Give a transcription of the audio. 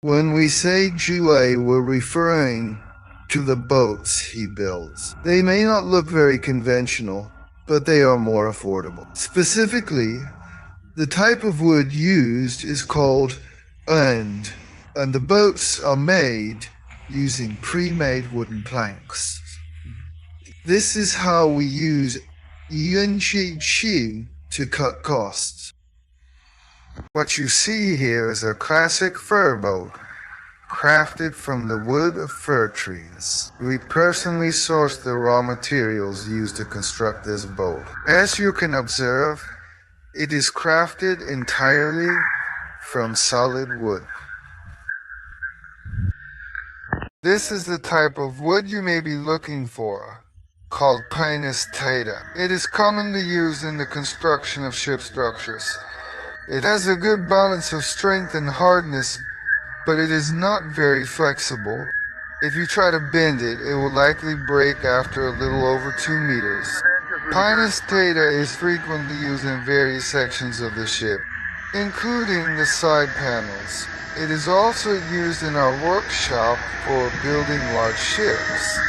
When we say Jue, we're referring to the boats he builds. They may not look very conventional, but they are more affordable. Specifically, the type of wood used is called and the boats are made using pre-made wooden planks. This is how we use Yunqi to cut costs. What you see here is a classic fir boat, crafted from the wood of fir trees. We personally sourced the raw materials used to construct this boat. As you can observe, it is crafted entirely from solid wood. This is the type of wood you may be looking for, called Pinus taeda. It is commonly used in the construction of ship structures. It has a good balance of strength and hardness, but it is not very flexible. If you try to bend it, it will likely break after a little over 2 meters. Pinus taeda is frequently used in various sections of the ship, including the side panels. It is also used in our workshop for building large ships.